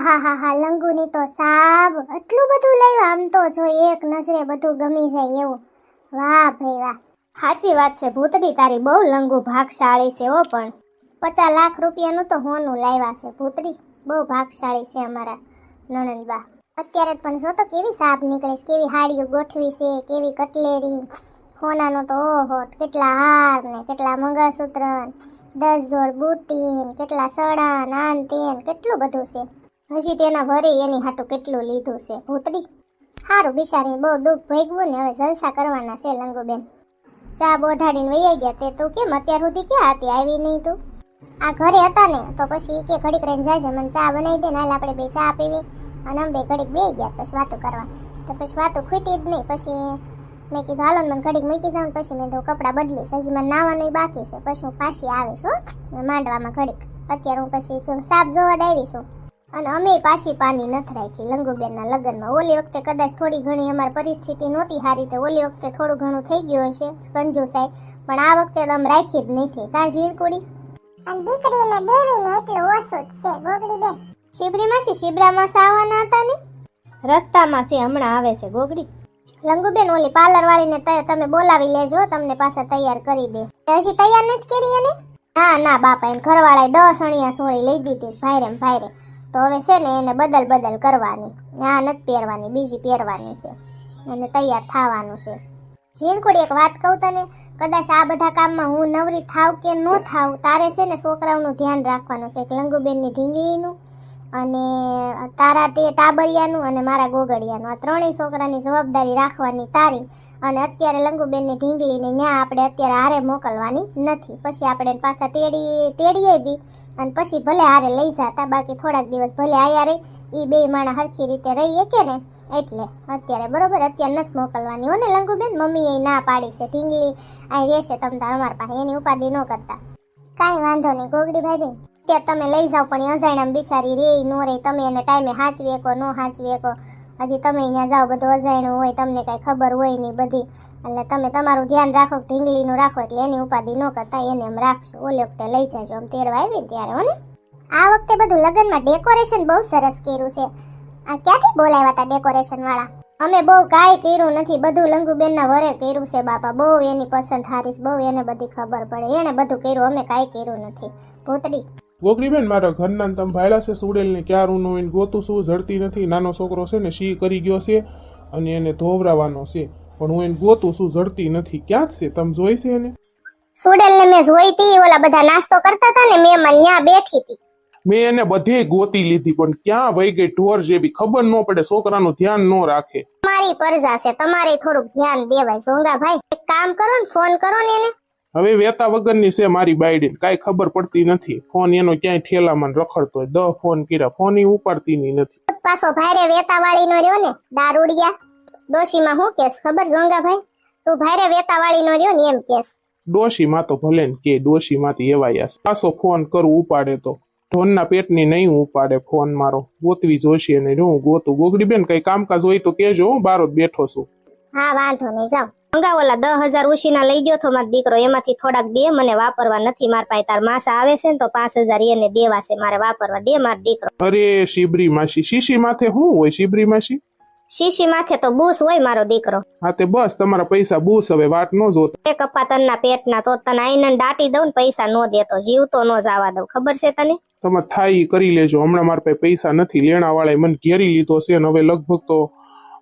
આહા લંગુની તો સાબ આટલું બધું લાવ્યા. આમ તો જો એક નજરે બધું ગમી જાય એવું. વાહ ભાઈ વાહ. સાચી વાત છે ભૂતડી, તારી બહુ લંગુ ભાગશાળી છે હો. પણ 50 લાખ રૂપિયાનું તો હોનું લાવ્યા છે ભૂતડી. બહુ ભાગશાળી છે અમારા નણંદબા. અત્યારે પણ જો તો કેવી સાપ નીકળે છે, કેવી હાડીઓ ગોઠવી છે, કેવી કટલેરી. હોનાનો તો ઓહો કેટલા હાર ને કેટલા મંગળસૂત્ર, 10 જોડ બુટી, કેટલા સડા નાન તેન, કેટલું બધું છે. હજી તેના વરે એની હાટું કેટલું લીધું છે ભૂતડી. સારું બિચારી બહુ દુઃખ ભોગવું ને હવે જલસા કરવાના છે લંગુબેન. ચા બોઢાડીને વૈયા ગયા. તે તું કેમ અત્યાર સુધી ક્યાં હતી, આવી નહીં તું? આ ઘરે હતા ને તો પછી ઈ કે ઘડીક રહીને જાય છે, મને ચા બનાવી દે ને, હાલ આપણે બે ચા પીવી. અને અમે બે ઘડીક બેસી ગયા પછી વાતો કરવા. તો પછી વાતો ખૂટી જ નહીં. પછી મેં કીધું હાલો મને ઘડીક મૂકી જાઉં. પછી મેં તો કપડાં બદલીશ, હજી મને નાવાનું બાકી છે. પછી હું પાછી આવીશ હો માંડવામાં ઘડીક. અત્યારે હું પછી સાપ જોવા જ આવી છું. અને અમે પાછી પાની નથી રાખી લંગુબેનના લગ્નમાં. ઓલી વખતે કદાચ થોડી ઘણી અમારી પરિસ્થિતિ નહોતી સારી, તો ઓલી વખતે થોડું ઘણું થઈ ગયું હશે કંજુસાઈ, પણ આ વખતે તો અમે રાખી જ નથી. કા ઝીણકુડી? અને દીકરીને દેવીને એટલું ઓછું જ છે ગોગડી બેન. શિબરી માસી શિબરામાં આવવાના હતા ને, રસ્તામાં છે હમણાં આવે છે ગોગડી. લંગુબેન ઓલી પાર્લર વાળીને તમે બોલાવી લેજો, તમને પાછા તૈયાર કરી દે. હજી તૈયાર નથી કરી એને? ના બાપા, એને ઘરવાળાએ 10 અણિયા સોળી લઈ દીધી ભાઈરે. તો હવે છે ને એને બદલ કરવાની. આ નથી પહેરવાની, બીજી પહેરવાની છે અને તૈયાર થવાનું છે. ઝીણકુડી એક વાત કહું તને, કદાચ આ બધા કામમાં હું નવરી થાવ કે ન થાવ, તારે છે ને છોકરાઓનું ધ્યાન રાખવાનું છે. લંગુબેનની ઢીંગલીનું અને તારા તે ટાબરિયાનું અને મારા ગોગડિયાનું, આ ત્રણેય છોકરાની જવાબદારી રાખવાની તારી. અને અત્યારે લંગુબેનની ઢીંગલીને ત્યાં આપણે અત્યારે હારે મોકલવાની નથી. પછી આપણે પાછા તેડીએ બી અને પછી ભલે હારે લઈ જતા, બાકી થોડાક દિવસ ભલે આયા રહી, એ બે માણા હરખી રીતે રહીએ કે ને, એટલે અત્યારે બરોબર અત્યારે નથી મોકલવાની હો ને લંગુબેન. મમ્મીએ ના પાડી છે ઢીંગલી અહીં રહેશે તમ તાર અમારા પાસે, એની ઉપાધિ ન કરતા. કાંઈ વાંધો નહીં ગોગડી ભાઈ, ત્યાં તમે લઈ જાઓ. પણ અજાણ્યામાં બિચારી રે નો રે, તમે એને ટાઈમે હાંચવી શકો ન હાંચવી શકો. હજી તમે અહીંયા જાઓ બધું અજાણ્યું હોય, તમને કાંઈ ખબર હોય નહીં બધી, એટલે તમે તમારું ધ્યાન રાખો, ઢીંગલીનું રાખો, એટલે એની ઉપાધિ ન કરતા એને એમ રાખશો. ઓલી વખતે લઈ જજો આમ તેડવા આવી ત્યારે હો ને. આ વખતે બધું લગ્નમાં ડેકોરેશન બહુ સરસ કર્યું છે. આ ક્યાંથી બોલાવ્યા હતા ડેકોરેશન વાળા? અમે બહુ કાંઈ કર્યું નથી, બધું લંગુબેનના વરે કર્યું છે બાપા. બહુ એની પસંદ હારી, બહુ એને બધી ખબર પડે, એને બધું કર્યું, અમે કાંઈ કર્યું નથી ભૂતડી. ગોગડીબેન મારા ઘરના તમે ભાયલા છે સુડેલ ને ક્યારું નું ગોતું શું જડતી નથી. નાનો છોકરો છે ને શી કરી ગયો છે અને એને ધોવરાવાનો છે, પણ હું એને ગોતું શું જડતી નથી. ક્યાં છે તમે જોઈ છે એને? સુડેલ ને મેં જોઈ હતી, ઓલા બધા નાસ્તો કરતા હતા ને, મેં મને ત્યાં બેઠી હતી. મેં એને બધે ગોતી લીધી પણ ક્યાં વહી ગઈ ઢોર જેવી, ખબર ન પડે, છોકરાનું ધ્યાન ન રાખે. તમારી પરજા છે, તમારે થોડુંક ધ્યાન દેવાય. જોંગા ભાઈ એક કામ કરો ને, ફોન કરો ને એને. હવે વેતા વગરની છે મારી બાયડી, કાંઈ ખબર પડતી નથી. ફોન એનો ક્યાંય ઠેલામાં રખડતો હોય, 10 ફોન કર્યા, ફોન ઈ ઉપાડતી નથી. પાછો ભાઈરે વેતા વાળી નો રહ્યો ને, દારૂડિયા ડોશીમાં હું કેસ ખબર જોંગા ભાઈ? તું ભાઈરે વેતા વાળી નો રહ્યો ને એમ કેસ. ડોશીમાં તો ભલે ને કે ડોશીમાંથી એવાયા પાછો ફોન કરું ઉપાડે તો ઢોનના પેટની નહીં ઉપાડે ફોન મારો. ગોતવી જોશે ને હું ગોતું. ગોગડીબેન કઈ કામકાજ હોય તો કેજો, હું બારો જ બેઠો છું. હા વાંધો નહીં, જાઓ. મંગા ઓલા 10,000 ઉશીના લઈ ગયો તો મારો દીકરો, એમાંથી થોડાક દે, મને વાપરવા નથી માર પાસે. તાર માસા આવે છે ને તો 5,000 એને દેવા છે, મારે વાપરવા દે મારો દીકરો. અરે શિબરી માસી, શીશી માથે શું હોય શિબરી માસી? શીશી માથે તો બૂસ હોય મારો દીકરો. હા તે બસ તમારા પૈસા બૂસ, હવે વાટ ન જોત. એક કપાતનના પેટના તો તને આઈને દાટી દઉં ને, પૈસા નો દેતો, જીવતો નો જવા દઉં, ખબર છે તને? તમે થાય કરી લેજો. હમણાં મારા પાસે પૈસા નથી, લેણા વાળાએ મને ઘેરી લીધો છે ને હવે લગભગ તો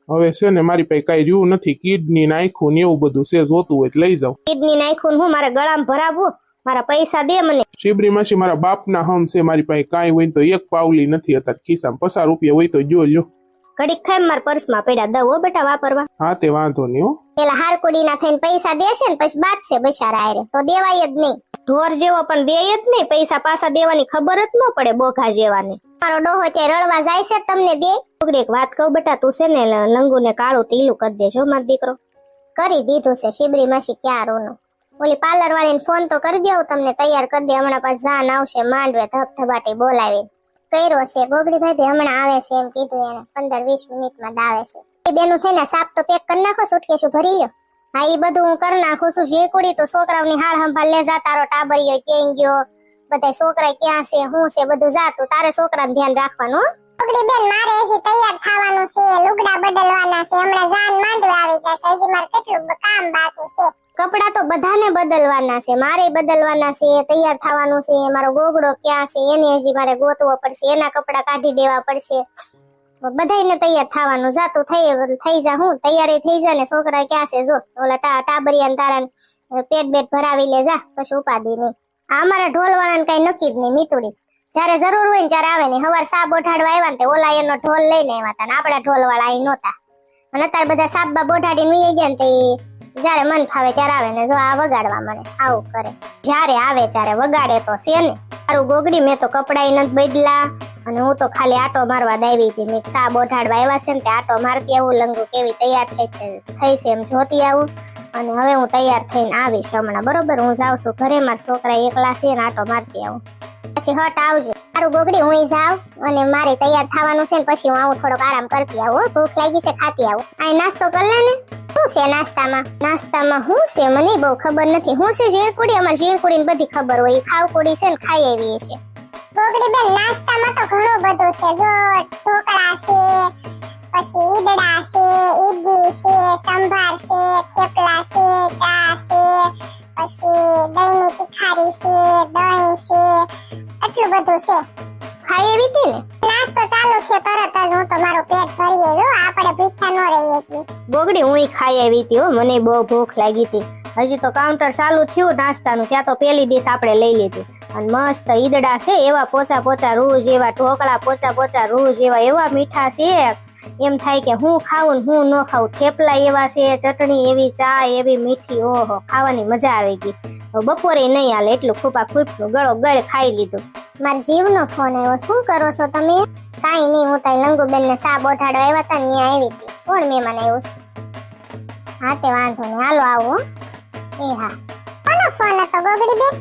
હવે છે ને મારી પાસે કઈ રહ્યું નથી. કિડની નાખ્યું ને એવું બધું છે, જોતું હોય લઈ જાવ. કિડની નાખ્યું હું મારા ગળામાં ભરાવું? મારા પૈસા દે મને. શિબરી માસી મારા બાપના હમ છે, મારી પાસે કાંઈ હોય તો એક પાવલી નથી અત્યારે ખિસ્સામાં. 50 રૂપિયા હોય તો જો લ્યો. ઘડીક ખાઈ મારા પર્સમાં પડ્યા, દઉં હો બેટા વાપરવા. હા તે વાંધો નહીં હો. પેલા હારકુડીના થઈને પૈસા દેશે ને પછી બાદ છે બિચારા આરે, તો દેવાય જ નહીં. ઢોર જેવો પણ દે જ નહીં પૈસા, પાછા દેવાની ખબર જ ન પડે બોઘા જેવાને. મારો ડોહો ત્યાં રળવા જાય છે તમને દે. છોકરી એક વાત કહું બેટા, તું છે ને લંગુને કાળું ટીલું કરી દેજો મારો દીકરો. કરી દીધું છે શિબરી માસી ક્યારોનું. ઓલી પાર્લર વાળીને ફોન તો કરી દઉં, તમને તૈયાર કરી દે. હમણાં પાછ જાન આવશે માંડવે ધબધબાટી બોલાવી. કર્યો છે ગોગડી ભાઈ હમણાં આવે છે એમ કીધું એને, 15-20 મિનિટમાં જ આવે છે. એ બેનું થઈને સાપ તો પેક કરી નાખો, સુટકેશું ભરી લ્યો. હા એ બધું હું કરી નાખું છું. જે કુડી તો છોકરાઓની હાળ સંભાળ લે, જા તારો ટાબરિયો ક્યાં ગયો, બધા છોકરા ક્યાં છે શું છે બધું જા, તું તારે છોકરાને ધ્યાન રાખવાનું. ગોગડી બેન મારે હજી તૈયાર થવાનું છે, લુગડા બદલવાના છે, હમણાં જાન માંડવે આવી જશે, હજી મારે કેટલું કામ બાકી છે. કપડા તો બધાને બદલવાના છે, મારે બદલવાના છે, તૈયાર થવાનું છે, મારો ગોગડો ક્યાં છે એને હજી મારે ગોતવો પડશે, એના કપડા કાઢી દેવા પડશે, બધાયને તૈયાર થવાનું. જાતું થઈ જા, હું તૈયારી થઈ જા ને છોકરા ક્યાં છે જો ઓલા ટાબરિયા તારા પેટ બેટ ભરાવી લે જા, પછી ઉપાડી નહીં. આ અમારા ઢોલ વાળાને કઈ નક્કી જ નહીં મીતુડી, જયારે જરૂર હોય ને ત્યારે આવે ને. હવાર સાબ ઓઢાડવા આવ્યા ને તે ઓલા એનો ઢોલ લઈને આવ્યા હતા ને આપડા ઢોલ વાળા અહીં નહોતા, અને અત્યારે બધા સાબા બોઢાડીને વી ગયા ને તે જયારે મન ફાવે ત્યારે આવે ને જો આ વગાડવા મને આવું કરે, જયારે આવે ત્યારે વગાડે તો છે ને. મારું ગોગડી મેં તો કપડાય નથી બદલા, અને હું તો ખાલી આટો મારવા દાવી હતી. મેં સાબ ઓઢાડવા આવ્યા છે ને તે આટો મારતી આવું, લંગુ કેવી તૈયાર થઈ છે એમ જોતી આવું. અને હવે હું તૈયાર થઈને આવીશ હમણાં, બરોબર? હું જાઉં છું ઘરે, મારા છોકરા એકલા છે ને આટો મારતી આવું, પછી હટ આવજે. મારું ગોગડી હું જાઉં અને મારે તૈયાર થવાનું છે ને પછી હું આવું, થોડોક આરામ કરતી આવું, ભૂખ લાગી છે ખાતી આવું. આ નાસ્તો કર લે ને. શું છે નાસ્તામાં? નાસ્તામાં શું છે મને બહુ ખબર નથી. શું છે ઝીણકુડી? અમારે ઝીણકુડીને બધી ખબર હોય, ખાવ કુડી છે ને ખાઈ એવી છે. ગોગડી બેન નાસ્તામાં તો ઘણું બધું છે, જો ઢોકળા છે, પછી ઈદડા છે, ઈડલી છે, સંભાર છે, થેપલા છે, ચા છે, પછી દહીંની તિખારી છે, દહીં છે, એટલું બધું છે. ખાઈ એવી હતી ને? નાસ્તો ચાલુ થયો તરત જ હું તો મારું પેટ ભરી આવ્યો, આપણે ભૂખ્યા ન રહીએ એટલી. ગોગડી હું ખાઈ આવી હતી હો, મને બહુ ભૂખ લાગી હતી. હજી તો કાઉન્ટર ચાલુ થયું નાસ્તાનું, ત્યાં તો પેલી ડીશ આપણે લઈ લીધી. અને મસ્ત ઈદડા છે, એવા પોચા પોચા રૂ જેવા, ઢોકળા પોચા પોચા રૂ જેવા, એવા મીઠા છે, એમ થાય કે હું ખાવું ને હું ન ખાવું. થેપલા એવા છે, ચટણી એવી, ચા એવી મીઠી, ઓહો ખાવાની મજા આવી ગઈ. બપોરે નહીં હાલે એટલું ખૂપા ખૂપનું ગળો ગળ ખાઈ લીધું. મારા જીવનો ફોન આવ્યો, શું કરો છો તમે? કાઈ નહીં, હું તારી લંગુબેન ને સા બોઠાડવા આવ્યા હતા ને ત્યાં આવી હતી. કોણ મહેમાન આવ્યું? હા તે વાંધો નહીં, હાલો આવો. એ હા, કોનો ફોન હતો ગોગડી બેન?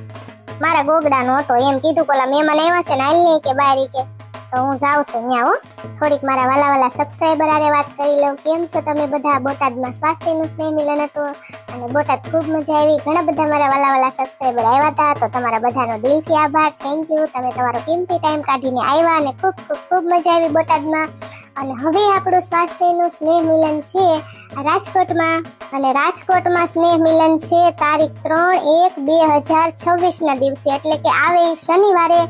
મારા ગોગડાનો હતો, એમ કીધું કોલા મહેમાન આવ્યા છે ને હાલ નહીં કે બારી કે, તો હું જાઉં છું ત્યાં હો. થોડીક મારા વાલા સબસ્ક્રાઈબર આરે વાત કરી લઉં. કેમ છો તમે બધા? બોટાદમાં સ્વાસ્થ્યનું સ્નેહ મિલન હતું અને બોટાદ ખૂબ મજા આવી. ઘણા બધા મારા વાલા સબસ્ક્રાઈબર આવ્યા હતા, તો તમારા બધાનો દિલથી આભાર, થેન્ક યુ. તમે તમારો કિંમતી ટાઈમ કાઢીને આવ્યા અને ખૂબ ખૂબ ખૂબ મજા આવી બોટાદમાં. અને હવે આપણું સ્વાસ્થ્યનું સ્નેહ મિલન છે રાજકોટમાં, અને રાજકોટમાં સ્નેહ મિલન છે તારીખ 3/1/2026 ના દિવસે, એટલે કે આવે શનિવારે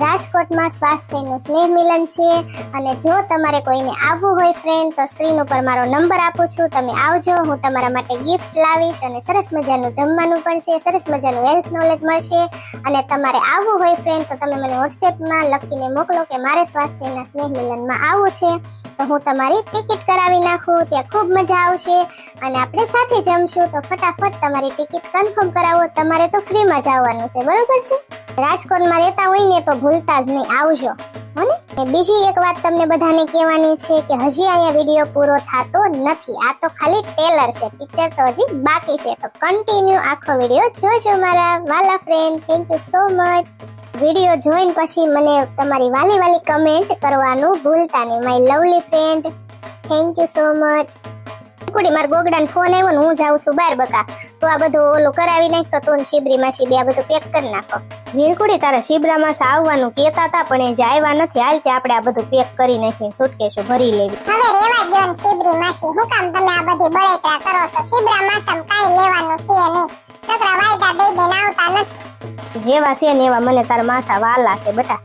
રાજકોટમાં સ્વાસ્થ્યનું સ્નેહ મિલન છે. અને જો તમારે કોઈને આવવું હોય ફ્રેન્ડ, તો સ્ક્રીન ઉપર મારો નંબર આપું છું, તમે આવજો. હું તમારા માટે ગિફ્ટ લાવીશ અને સરસ મજાનું જમવાનું પણ છે, સરસ મજાનું હેલ્થ નોલેજ મળશે. અને તમારે આવવું હોય ફ્રેન્ડ તો તમે મને વોટ્સએપમાં લખીને મોકલો કે મારે સ્વાસ્થ્યના સ્નેહ મિલનમાં આવવું છે, તો હું તમારી ટિકિટ કરાવી નાખું. ત્યાં ખૂબ મજા આવશે અને આપણે સાથે જમશું. તો ફટાફટ તમારી ટિકિટ કન્ફર્મ કરાવો, તમારે તો ફ્રીમાં જ આવવાનું છે, બરોબર છે? રાજકોટમાં રહેતા હોય ને તો ભૂલતા જ નહીં, આવજો હોને. બીજી એક વાત તમને બધાને કહેવાની છે કે હજી અહીંયા વિડીયો પૂરો થતો નથી, આ તો ખાલી ટેલર છે, પિક્ચર તો હજી બાકી છે. તો કન્ટિન્યુ આખો વિડીયો જોજો મારા વાલા friend. Thank you so much. Video જોઈન પછી મને તમારી વાલી કમેન્ટ કરવાનું ભૂલતા નહીં, my lovely friend. Thank you so much. કુડી માર ગોગડાનો ફોન આવ્યો ને હું જાઉં છું બહાર બકા, તો આ બધું ઓલું કરાવી નાખતો તું ને શિબરી માસી બે આ બધું પેક કરી નાખો. ઝીણકુડી તારા શિબરા માસા આવવાનું કહેતા હતા પણ એ જે આવ્યા નથી, હાલ તે આપણે આ બધું પેક કરી નાખીને સુટકેસો ભરી લેવી. હવે રેવા દો ને શિબરી માસી, હું કામ તમે આ બધી બળેતરા કરો છો? શિબરા માસામ કાઈ લેવાનું છે નહીં, નકરા વાયદા દઈ દઈને આવતા નથી. જેવા છે ને એવા મને તારા માસા વાલા છે બટા.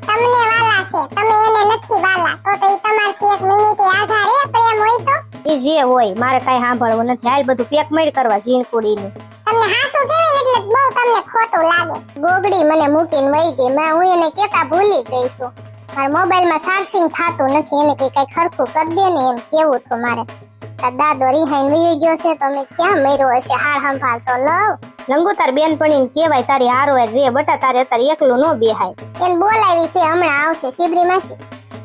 તમને વાલા છે, તમે એને નથી વાલા, તો ઈ તમારથી એક મિનિટે આધારે પ્રેમ હોય તો એ જે હોય, મારે કઈ સાંભળવું નથી. હાલ બધું પેક મેળ કરવા ઝીણકુડીને. તમને હાસુ કેવી એટલે બહુ તમને ખોટું લાગે. ગોગડી મને મૂકીને વઈ ગઈ, હું એને કેતા ભૂલી ગઈ છું. મારા મોબાઈલમાં ચાર્જિંગ થાતું નથી, એને કઈ ખરખું કરી દે ને એમ કેવું હતું મારે. તાર દાદો રિહાઈન વઈ ગયો છે તો મેં ક્યાં મર્યો હશે, હાળ સંભાળ તો લવ. લંગુ તાર બેનપણીને કહેવાય તારી હારો રે બટા, તારે અત્યારે એકલું ન બેહાય. એને બોલાવી છે, હમણાં આવશે શિબરી માસી.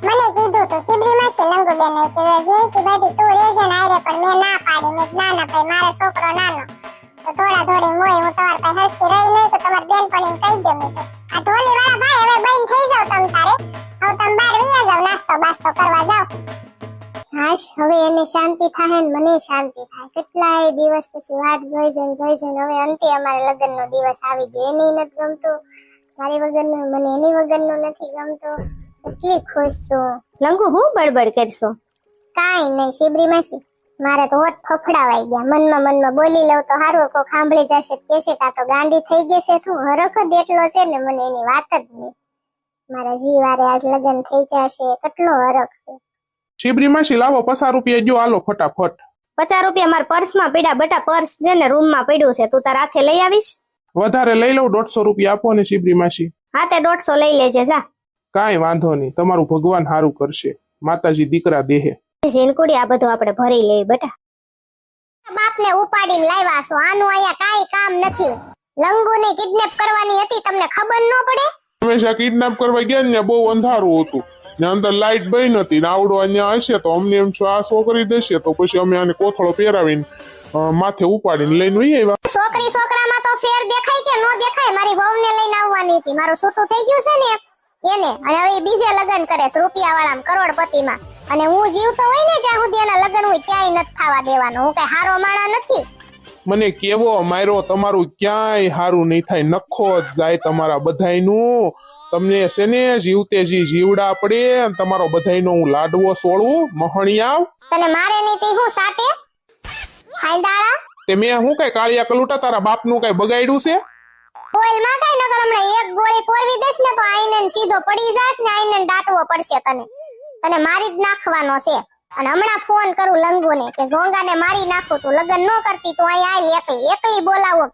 મને કીધું તો શિબરી માસી લંગુ બેન કે જીણકી ભાભી તું રહેજે ને આરે, પણ મેં ના પાડી. મેં ના ના ભાઈ મારો છોકરો નાનો તો થોડા થોડી મોય હું તમાર પાસે હરખી રહી નહીં તો તમાર બેનપણીને કહી દો. મેં આ ઢોલી વાળા ભાઈ હવે બંધ થઈ જાવ તમ તારે, હવે તમે બહાર વયા જાવ નાસ્તો બાસ્તો કરવા જાવ. હાશ હવે એને શાંતિ થાય ને મને શાંતિ થાય. કેટલાય દિવસ પછી વાટ જોઈ જઈને હવે અંતે અમારા લગ્નનો દિવસ આવી ગયો. એને નથી ગમતું મારી વગરનું, મને એની વગરનું નથી ગમતું. કેટલી ખુશ છું. લંગુ હું બડબડ કરશો? કાઈ નહીં શિબરી માસી, મારે તો હોઠ ફફડાવાઈ ગયા. મનમાં બોલી લઉં તો હારું, કોક સાંભળી જશે તો કહેશે કે આ તો ગાંડી થઈ ગઈ છે. તું હરખ જ એટલો છે ને, મને એની વાત જ નહીં. મારા જીવારે આજ લગ્ન થઈ જશે, કેટલો હરખ છે. શિબરી માસી લાવો 50 રૂપિયા જો, હાલો ફટાફટ. 50 રૂપિયા મારા પર્સમાં પડ્યા. બટા પર્સ છે ને રૂમમાં પડ્યું છે, તું તારા હાથે લઈ આવીશ? વધારે લઈ લઉં, 150 રૂપિયા આપો ને શિબરી માસી. હા તે 150 લઈ લેજે જા. કાંઈ વાંધો નહીં, તમારું ભગવાન સારું કરશે. માતાજી દીકરા દેહે. ઝીણકુડી આ બધું આપણે ભરી લઈએ બેટા. બાપને ઉપાડીને લાવ્યા છો, આનું અહીંયા કાઈ કામ નથી. લંગુને કિડનેપ કરવાની હતી, તમને ખબર ન પડે? હંમેશા કિડનેપ કરવા ગયા ને બહુ અંધારું હતું ને, અંદર લાઈટ બંધ હતી ને, આવડો અહીંયા હશે તો અમને એમ આ છોકરી દેશે તો પછી અમે આને કોથળો પહેરાવીને માથે ઉપાડીને લઈને વહી આવ્યા. છોકરામાં તો ફેર દેખાય કે નો દેખાય? મારી વહુને લઈને આવવાની હતી, મારું છૂટું થઈ ગયું છે ને એને, અને હવે બીજે લગ્ન કરે છે રૂપિયાવાળામાં, કરોડપતિમાં. અને હું જીવતો હોય ને જ્યાં સુધી એના લગ્ન હોય ક્યાંય નથી થવા દેવાનો. હું કઈ હારો માણા નથી. મને કેવો માર્યો, તમારું ક્યાંય હારું નહીં થાય, નખો જ જાય તમારા બધાયનું. તમને છે ને જીવતે જીવડા પડે અને તમારો બધાયનો હું લાડવો સોળવું. મહણિયાવ તને મારે નહીં તે હું સાટે હાંડાળા તે મેં હું કઈ કાળિયા કલુટા તારા બાપનું કઈ બગાડ્યું છે? ઓઇલ માં કઈ નગર હમણાં એક ગોળી કોરવી દેશ ને તો આઈને સીધો પડી જાશ ને, આઈને દાટવો પડશે તને મારી જ નાખવાનો છે. અને હમણાં ફોન કરું લંગુને કે ઝોંગાને મારી નાખું, તું લગન ન કરતી તો અહીંયા આઈ એકલી બોલાવો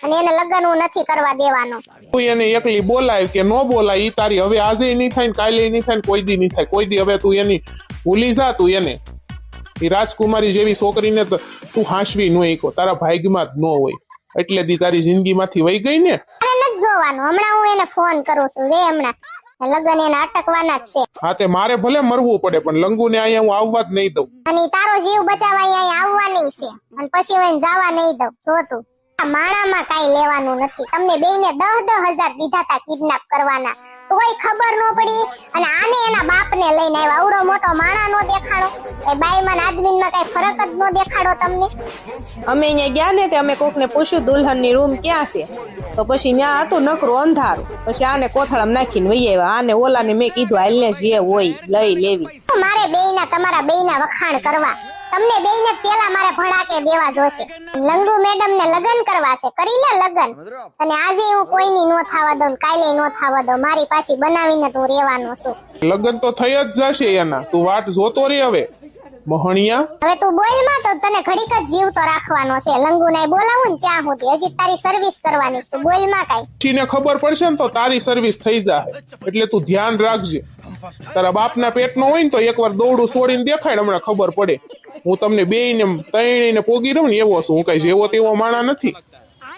અને એને લગન હું નથી કરવા દેવાનો. તું એને એકલી બોલાય કે નો બોલાય ઈ તારી હવે આજે નહીં થાય ને કાલે નહીં થાય ને કોઈ દી નહીં થાય. કોઈ દી હવે તું એની ભૂલી જા. તું એને એ રાજકુમારી જેવી છોકરીને તું હાંસવી ન એકો, તારા ભાગ્યમાં જ ન હોય એટલે દી તારી જિંદગીમાંથી વહી ગઈ ને. નથી જોવાનું, હમણાં હું એને ફોન કરું છું રે, હમણાં લગન એને અટકવાના જ છે. હા તે મારે ભલે મરવું પડે પણ લંગુને અહીંયા હું આવવા જ નહીં દઉં. અને તારો જીવ બચાવવા અહીંયા આવવાની છે અને પછી હું એને જવા નહીં દઉં. જો તું માણામાં કાઈ લેવાનું નથી. તમને બેયને 10,000 દીધા તા કિડનેપ કરવાના, તોય ખબર ન પડી. અને આને એના બાપને લઈને આવ્યા. આવડો મોટો માણા નો દેખાડો, એ બાઈમાં આદમીમાં કઈ ફરક જ ન દેખાડો તમને. અમે અહીંયા ગયા ને તે અમે કોકને પૂછ્યું દુલ્હનની રૂમ ક્યાં છે, તો પછી ત્યાં હતું નકરું અંધારું. પછી આને કોથળામાં નાખીને વહી આવ્યા. આને ઓલાને મેં કીધું હાલને જે હોય લઈ લેવી. મારે બેયના તમારા બેયના વખાણ કરવા, તમને બેયને પેલા મારે ભડાકે દેવા જોશે. લંગુ મેડમ ને લગન કરવા છે, કરી લે લગન. અને આજે હું કોઈની નો થવા દઉં, કાલે નો થવા દઉં. મારી પાછી બનાવીને તું રહેવાનો છું. લગન તો થઈ જ જશે એના, તું વાટ જોતો રે. હવે મહણિયા હવે તું બોલમાં તો તને ઘડીક જ જીવતો રાખવાનો છે. લંગુને બોલાવું ને ત્યાં સુધી હજી તારી સર્વિસ કરવાની. તું બોલમાં કાઈ ને ખબર પડશે ને તો તારી સર્વિસ થઈ જાય, એટલે તું ધ્યાન રાખજે. તારા બાપના પેટનો હોય ને તો એકવાર દોડું છોડીને દેખાય, હમણાં ખબર પડે. હું તમને બેયને ત્રણેયને પોગી રહું ને એવો છું. હું કઈ જેવો તેવો માણા નથી.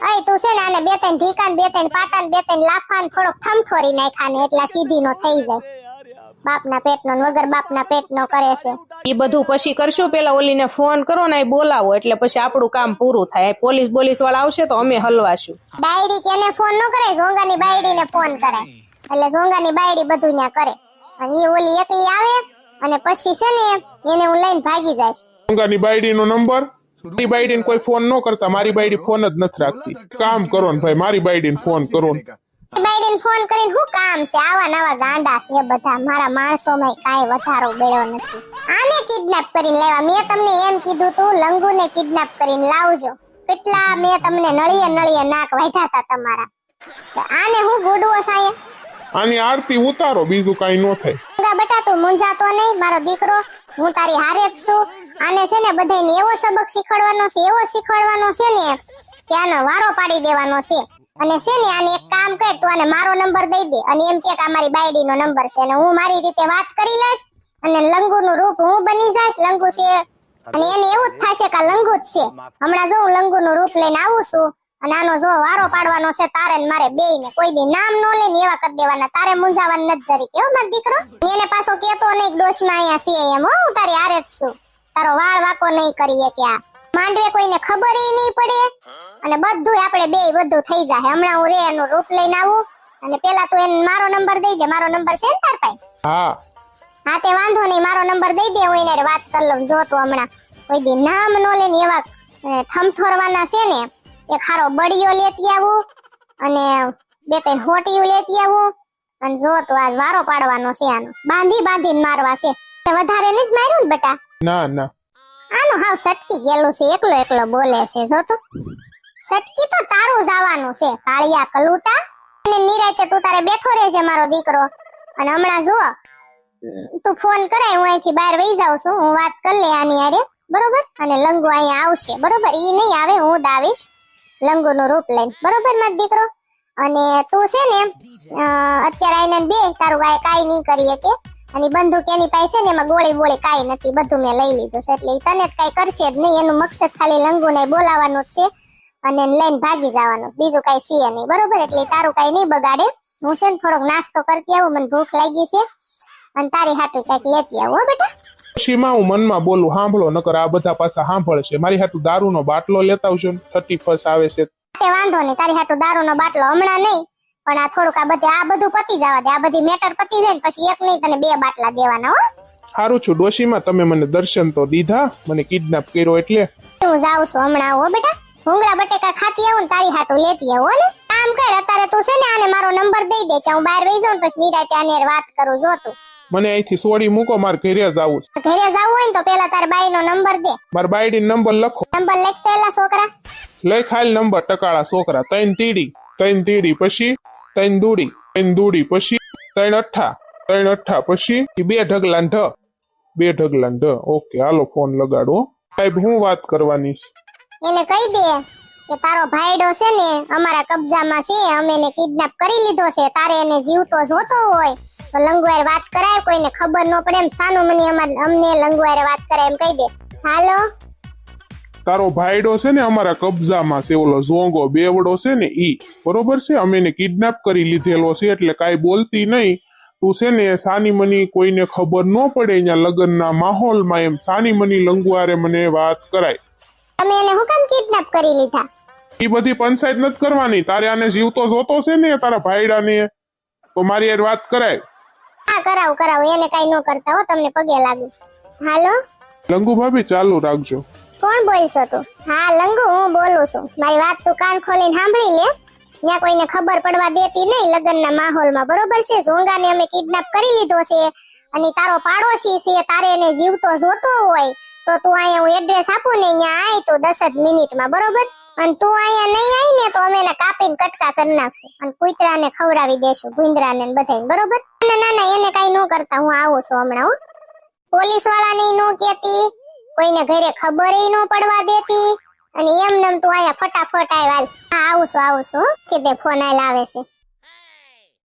અય તું છે ને આને 2-3 ઢીકાન 2-3 પાટાન 2-3 લાફાન થોડોક થમથોરી નાખાને એટલા સીધી નો થઈ જાય. બાપના પેટનો વગર બાપના પેટનો કરે છે. એ બધું પછી કરશું. પેલા ઓલીને ફોન કરો ને બોલાવો એટલે પછી આપણું કામ પૂરું થાય. પોલીસ વાળા આવશે તો અમે હલવાશું. ડાયરી કેને ફોન ન કરે, ઝોંગાની બાયડીને ફોન કરે. એટલે ઝોંગાની બાયડી બધું ન્યા કરે. અને એ ઓલી એકલી આવે અને પછી છે ને એને હું લઈને ભાગી જઈશ. ઝોંગાની બાયડીનો નંબર, મારી બાયડીને કોઈ ફોન ન કરતા. મારી બાયડી ફોન જ નથી રાખતી. કામ કરો ને ભાઈ, મારી બાયડીને ફોન કરો. બાયડીને ફોન કરીને શું કામ છે? આવા નવા ગાંડા છે બધા. મારા માણસોમાં કાંઈ વધારો બેળો નથી. આને કિડનેપ કરીને લેવા. મેં તમને એમ કીધું તું લંગુને કિડનેપ કરીને લાવજો. કેટલા મેં તમને નળીએ નાક વાઢ્યા હતા તમારા. આને હું ગોડવો સાયે? આની આરતી ઉતારો, બીજું કઈ ન થાય. બટા તું મૂંઝાતો નહીં, મારો દીકરો. હું તારી હારે જ છું. આને છે ને બધાને એવો સબક શીખવાડવાનો છે ને કે આનો વારો પાડી દેવાનો છે. અને છે ને આને એક કામ કર, તું આને મારો નંબર દઈ દે અને એમ કે અમારી બાયડીનો નંબર છે, અને હું મારી રીતે વાત કરી લઈશ અને લંગુનું રૂપ હું બની જઈશ. લંગુ છે અને એને એવું જ થશે કે લંગુ જ છે. હમણાં જો હું લંગુનું રૂપ લઈને આવું છું અને આનો જો વારો પાડવાનો છે તારે ને મારે બેયને. કોઈ દી નામ નો લઈને એવા કરી દેવાના. તારે મૂંઝાવાનું નથી જરી. કેવો મારો દીકરો? એને પાછો કેતો નહીં ડોશમાં અહીંયા છે એમ. હું તારી હારે જ છું. તારો વાળ વાકો નહીં કરીએ કે આ માંડવે કોઈને ખબર નહીં પડે. અને બધું આપણે બે બધું થઈ જાય. હમણાં હું રે એનું રૂપ લઈને આવું અને પેલા તું એને મારો નંબર દઈ દે. મારો નંબર છે ને તાર પાસે? હા તે વાંધો નહીં, મારો નંબર દઈ દે. હું એને વાત કરી લઉં. જો તું હમણાં કોઈ દી નામ નો લઈને એવા ઠમઠોરવાના છે ને. એક ખારો બળિયો લેતી આવું અને 2-3 હોટીયું લેતી આવું અને જો તો આ વારો પાડવાનો છે આનો, બાંધીને મારવા છે. તે વધારે નથી માર્યું ને બેટા? ના ના આનો હાવ સટકી ગયેલું છે, એકલો બોલે છે. જો તો સટકી તો તારું જવાનું છે, કાળિયા કલુટા. અને નિરાતે તું તારે બેઠો રહેજે મારો દીકરો. અને હમણાં જો તું ફોન કરાય, હું અહીંથી બહાર વહી જાઉં છું, હું વાત કરી લે આની હારે, બરોબર? અને લંગુ અહીંયા આવશે, બરોબર? ઈ નહીં આવે, હું જ આવીશ લંગુનું રૂપ લઈને, બરોબર મારો દીકરો? અને તું છે ને અત્યારે આઈને બે તારું કાઈ નહીં કરી શકે. અને બંદૂક એની પાસે ને એમાં ગોળી બોળી કાઈ નથી, બધું મેં લઈ લીધું છે. એટલે તને જ કઈ કરશે જ નહીં, એનું મકસદ ખાલી લંગુને બોલાવવાનું છે અને એને લઈને ભાગી જવાનું, બીજું કઈ છે નહીં, બરોબર? એટલે તારું કઈ નહીં બગાડે. હું છે ને થોડોક નાસ્તો કરતી આવું, મને ભૂખ લાગી છે, અને તારી હાટુ કઈક લેતી આવું. હો બેટા? ડોશીમાં હું મનમાં બોલું, સાંભળો, નકર આ બધા પાછા સાંભળશે. મારી હાટુ દારૂનો બાટલો લેતા આવજો ને, 31 આવે છે. તે વાંધો નહીં, તારી હાટુ દારૂનો બાટલો હમણાં નહીં, પણ આ થોડુંક આ બધું પતી જવા દે. આ બધી મેટર પતી જાય ને પછી એક નહીં તને 2 બાટલા દેવાના. હો સારું છું ડોશીમાં, તમે મને દર્શન તો દીધા, મને કિડનેપ કર્યો એટલે હું જાઉં છું હમણાં. હો બેટા, ભૂંગળા બટેકા ખાતી આવું ને તારી હાટુ લેતી આવું. ને કામ કર, અત્યારે તું છે ને આને મારો નંબર દઈ દે કે હું બહાર વહી જાઉં, પછી નિરાતે આની હારે વાત કરું. જો તું મને અહીંથી સોડી મૂકો, મારે ઘરે જવું છે. ઘરે જવું હોય ને તો પેલા તાર બાઈનો નંબર દે. મારા બાયડી નંબર લખો. નંબર લખતા એલા છોકરા, લઈ ખાલી નંબર, ટકાળા છોકરા. 3 તીડી પછી 3 દૂડી પછી 3 અઠ્ઠા પછી 2 ઢગલા ઢ. ઓકે, હાલો ફોન લગાડો. સાહેબ હું વાત કરવાની છે? એને કહી દે કે તારો ભાઈડો છે ને અમારા કબજામાં છે, અમે એને કિડનેપ કરી લીધો છે, તારે એને જીવતો જોતો હોય તો લંગુઆર વાત કરાય, કોઈને ખબર ન પડે એમ સાનું મને અમને લંગુઆર વાત કરાય એમ કહી દે. હાલો, તારો ભાઈડો છે ને અમારા કબજામાં છે, ઓલો ઝોંગો બેવડો છે ને ઈ, બરોબર છે? અમે એને કિડનેપ કરી લીધેલો છે, એટલે કાઈ બોલતી નહીં. તું છે ને સાની મની કોઈને ખબર ન પડે અહીંયા લગ્નના માહોલમાં, એમ સાની મની લંગુઆરે મને વાત કરાય. તમે એને હું કામ કિડનેપ કરી લીધા? ઈ બધી પંચાયત નથી કરવાની, તારે આને જીવતો જોતો છે ને તારા ભાઈડાને, તો મારી યાર વાત કરાય. હા કરાવું, એને કઈ ન કરતા હો, તમને પગે લાગુ. હાલો લંગુ ભાભી, ચાલુ રાખજો. કોણ બોલશો તું? હા લંગુ, હું બોલું છું. મારી વાત તું કાન ખોલીને સાંભળી લે. ત્યાં કોઈને ખબર પડવા દેતી નહીં લગ્નના માહોલમાં, બરોબર છે? ઝોંગાને અમે કિડનેપ કરી લીધો છે, અને તારો પાડોશી છે, તારે એને જીવતો જોતો હોય તો તું અહીંયા હું એડ્રેસ આપું ને, અહીંયા આય તો 10 જ મિનિટમાં, બરોબર? અને તું અહીંયા નહીં આવી ને તો અમે એને કાપીને કટકા કરી નાખશું, અને કૂતરાને ખવડાવી દેશું, ભૂંદરાને બધાને, બરોબર? ના એને કઈ ન કરતા, હું આવું છું હમણાં. હો પોલીસ વાળાને ન કહેતી, કોઈને ઘરે ખબર ન પડવા દેતી, અને એમ તું અહીંયા ફટાફટ આવ્યા. હા આવું છું કે તે ફોન આવેલ આવે છે.